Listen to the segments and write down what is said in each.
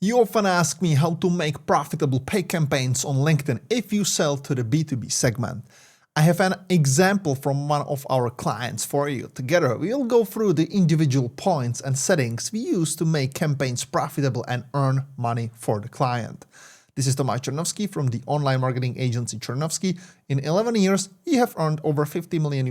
You often ask me how to make profitable paid campaigns on LinkedIn if you sell to the B2B segment. I have an example from one of our clients for you. Together, we'll go through the individual points and settings we use to make campaigns profitable and earn money for the client. This is Cernovsky from the online marketing agency Cernovsky. In 11 years, we have earned over $50 million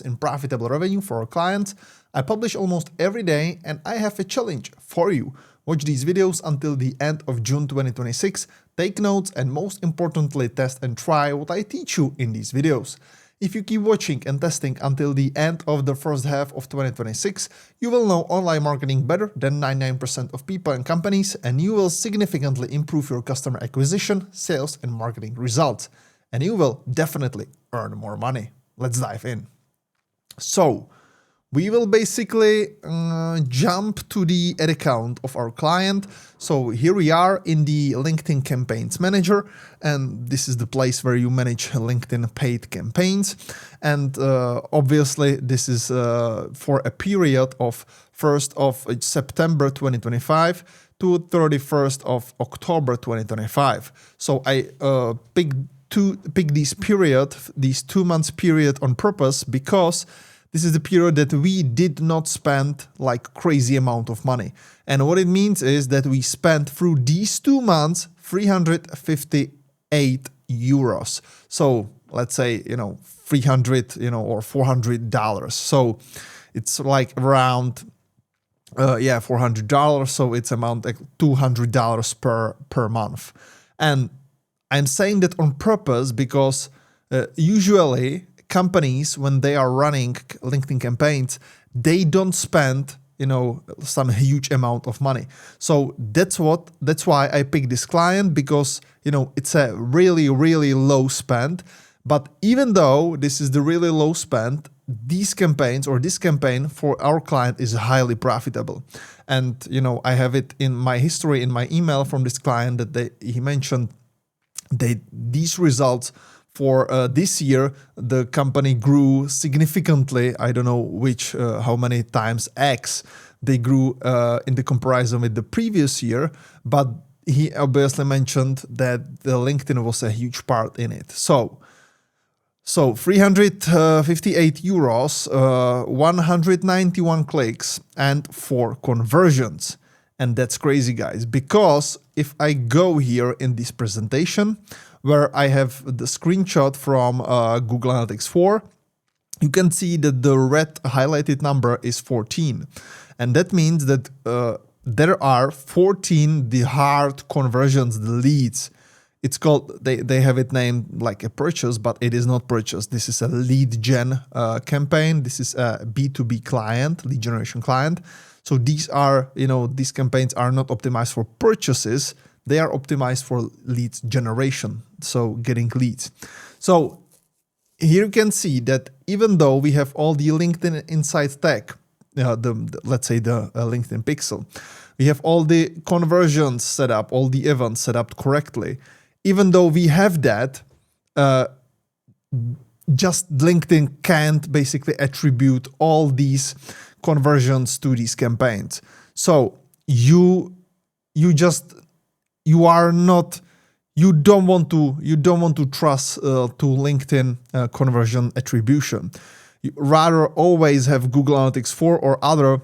in profitable revenue for our clients. I publish almost every day, and I have a challenge for you. Watch these videos until the end of June 2026, take notes, and most importantly, test and try what I teach you in these videos. If you keep watching and testing until the end of the first half of 2026, you will know online marketing better than 99% of people and companies, and you will significantly improve your customer acquisition, sales, and marketing results. And you will definitely earn more money. Let's dive in. So, we will basically jump to the ad account of our client. So here we are in the LinkedIn Campaigns Manager, and this is the place where you manage LinkedIn paid campaigns. And obviously this is for a period of 1st of September 2025 to 31st of October 2025. So I pick these 2 months period on purpose because this is the period that we did not spend like crazy amount of money. And what it means is that we spent through these 2 months 358 euros. So let's say, 300, or $400. So it's like around, $400. So it's amount like $200 per month. And I'm saying that on purpose because usually companies, when they are running LinkedIn campaigns, they don't spend, some huge amount of money. So that's why I picked this client because, it's a really, really low spend. But even though this is the really low spend, these campaigns or this campaign for our client is highly profitable. And, I have it in my history, in my email from this client that he mentioned these results for this year, the company grew significantly. I don't know how many times X they grew in the comparison with the previous year, but he obviously mentioned that the LinkedIn was a huge part in it. So 358 euros, 191 clicks, and 4 conversions. And that's crazy, guys, because if I go here in this presentation, where I have the screenshot from Google Analytics 4, you can see that the red highlighted number is 14. And that means that there are 14 the hard conversions, the leads. It's called, they have it named like a purchase, but it is not purchase. This is a lead gen campaign. This is a B2B client, lead generation client. So these are, these campaigns are not optimized for purchases. They are optimized for leads generation, so getting leads. So here you can see that even though we have all the LinkedIn Insights tag, let's say the LinkedIn Pixel, we have all the conversions set up, all the events set up correctly. Even though we have that, just LinkedIn can't basically attribute all these conversions to these campaigns. So you don't want to trust to LinkedIn conversion attribution. You rather always have Google Analytics 4 or other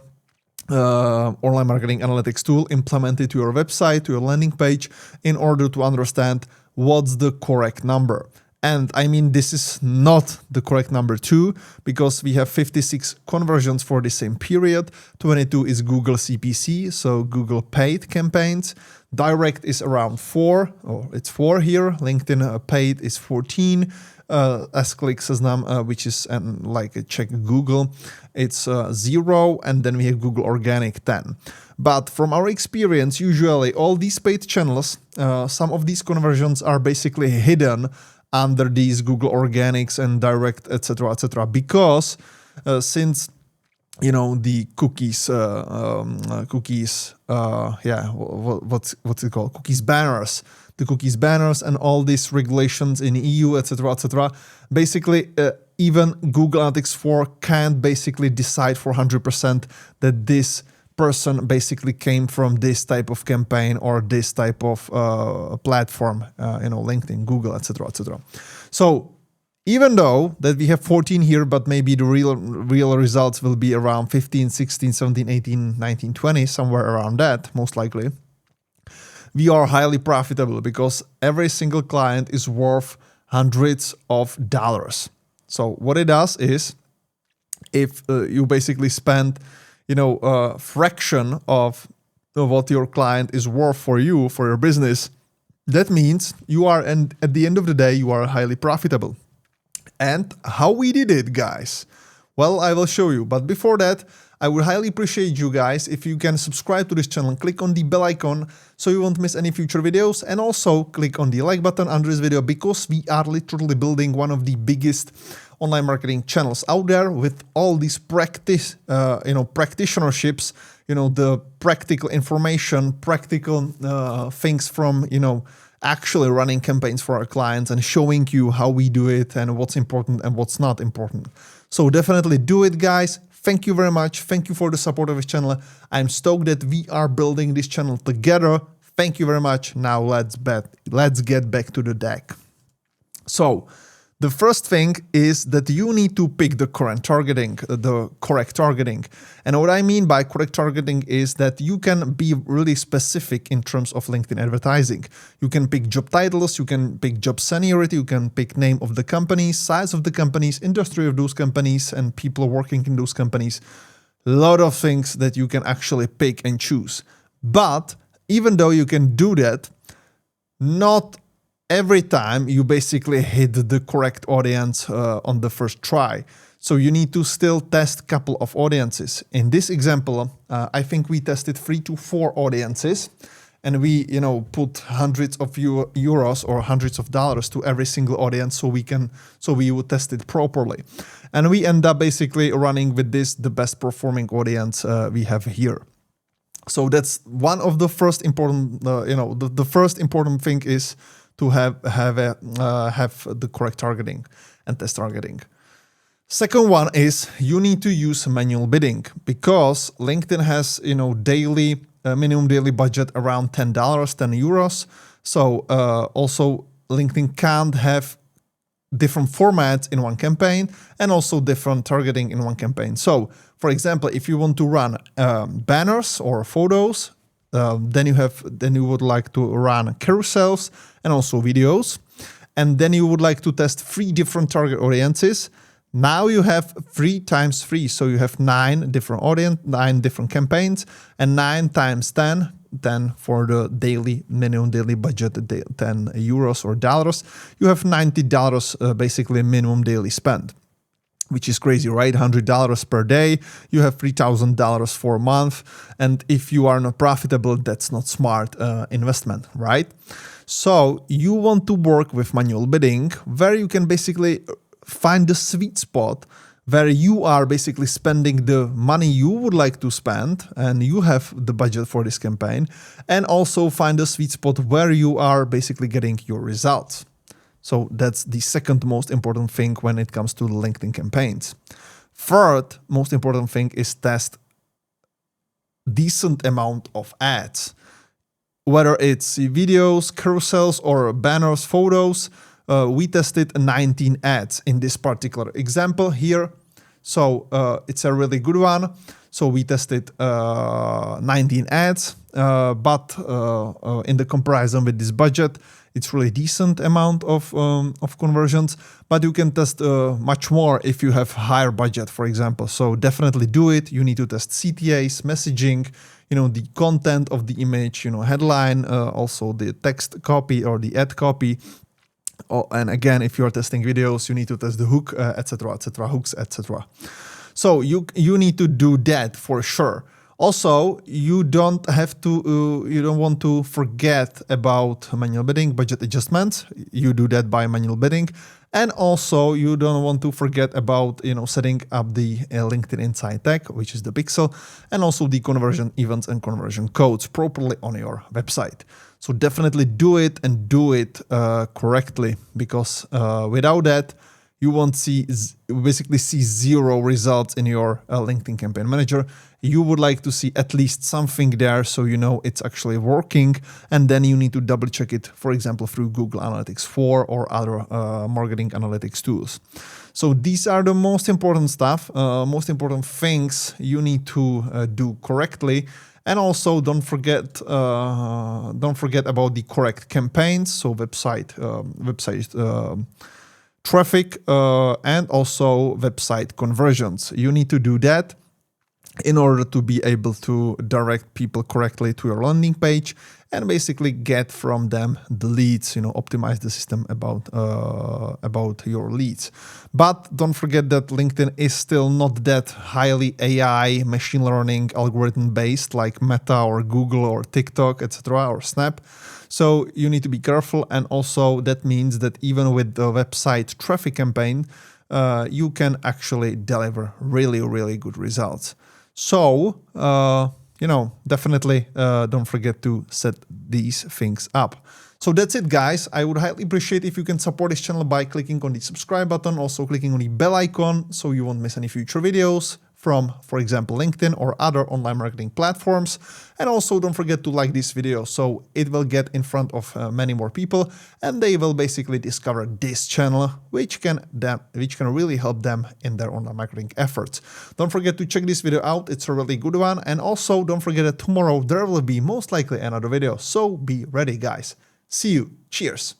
online marketing analytics tool implemented to your website, to your landing page, in order to understand what's the correct number. And I mean, this is not the correct number too, because we have 56 conversions for the same period. 22 is Google CPC, so Google paid campaigns. Direct is around 4, or it's 4 here. LinkedIn paid is 14. S-Clicks, which is like a check Google, it's 0, and then we have Google Organic 10. But from our experience, usually all these paid channels, some of these conversions are basically hidden under these Google Organics and Direct, etc., because since the cookies, what's it called? Cookies banners, the cookies banners, and all these regulations in EU, etc. Basically, even Google Analytics 4 can't basically decide for 100% that this person basically came from this type of campaign or this type of platform, LinkedIn, Google, etc., etc. So even though that we have 14 here, but maybe the real results will be around 15, 16, 17, 18, 19, 20, somewhere around that, most likely. We are highly profitable because every single client is worth hundreds of dollars. So what it does is, if you basically spend, a fraction of what your client is worth for you, for your business, that means you are, and at the end of the day, you are highly profitable. And how we did it, guys? Well, I will show you. But before that, I would highly appreciate you guys if you can subscribe to this channel, click on the bell icon so you won't miss any future videos, and also click on the like button under this video because we are literally building one of the biggest online marketing channels out there with all these practitionerships, the practical information, practical things from, actually running campaigns for our clients and showing you how we do it and what's important and what's not important. So definitely do it, guys. Thank you very much. Thank you for the support of this channel. I'm stoked that we are building this channel together. Thank you very much. Now let's get back to the deck. So the first thing is that you need to pick the correct targeting. And what I mean by correct targeting is that you can be really specific in terms of LinkedIn advertising. You can pick job titles, you can pick job seniority, you can pick name of the company, size of the companies, industry of those companies, and people working in those companies. A lot of things that you can actually pick and choose. But even though you can do that, not every time you basically hit the correct audience on the first try. So you need to still test a couple of audiences. In this example, I think we tested 3 to 4 audiences, and we, put hundreds of euros or hundreds of dollars to every single audience so we would test it properly. And we end up basically running with this, the best performing audience we have here. So that's one of the first important, the first important thing is to have the correct targeting and test targeting. Second one is you need to use manual bidding because LinkedIn has daily minimum daily budget around $10, 10 euros. So also LinkedIn can't have different formats in one campaign and also different targeting in one campaign. So for example, if you want to run banners or photos, then you would like to run carousels and also videos, and then you would like to test 3 different target audiences. Now you have 3 times 3, so you have 9 different audience, 9 different campaigns, and 9 times 10 for the minimum daily budget, 10 euros or dollars. You have $90 basically minimum daily spend, which is crazy, right? $100 per day, you have $3,000 for a month. And if you are not profitable, that's not smart investment, right? So you want to work with manual bidding, where you can basically find the sweet spot where you are basically spending the money you would like to spend and you have the budget for this campaign, and also find the sweet spot where you are basically getting your results. So that's the second most important thing when it comes to LinkedIn campaigns. Third most important thing is test decent amount of ads. Whether it's videos, carousels, or banners, photos, we tested 19 ads in this particular example here. So it's a really good one. So we tested 19 ads, but in the comparison with this budget, it's really decent amount of conversions, but you can test much more if you have higher budget, for example. So definitely do it. You need to test CTAs, messaging, the content of the image, headline, also the text copy or the ad copy. Oh, and again, if you are testing videos, you need to test the hook, etc., hooks, etc. So you need to do that for sure. Also, you don't want to forget about manual bidding, budget adjustments. You do that by manual bidding. And also you don't want to forget about, setting up the LinkedIn Insight tag, which is the pixel, and also the conversion events and conversion codes properly on your website. So definitely do it and do it correctly, because without that, you won't basically see zero results in your LinkedIn Campaign Manager. You would like to see at least something there so you know it's actually working, and then you need to double check it, for example, through Google Analytics 4 or other marketing analytics tools. So these are the most important stuff, most important things you need to do correctly. And also don't forget about the correct campaigns, so website traffic and also website conversions. You need to do that in order to be able to direct people correctly to your landing page and basically get from them the leads, optimize the system about your leads. But don't forget that LinkedIn is still not that highly AI, machine learning, algorithm based like Meta or Google or TikTok, etc. or Snap. So you need to be careful. And also that means that even with the website traffic campaign, you can actually deliver really, really good results. So, definitely don't forget to set these things up. So that's it, guys. I would highly appreciate if you can support this channel by clicking on the subscribe button, also clicking on the bell icon so you won't miss any future videos from, for example, LinkedIn or other online marketing platforms. And also don't forget to like this video so it will get in front of many more people and they will basically discover this channel, which can really help them in their online marketing efforts. Don't forget to check this video out. It's a really good one. And also don't forget that tomorrow there will be most likely another video. So be ready, guys. See you. Cheers.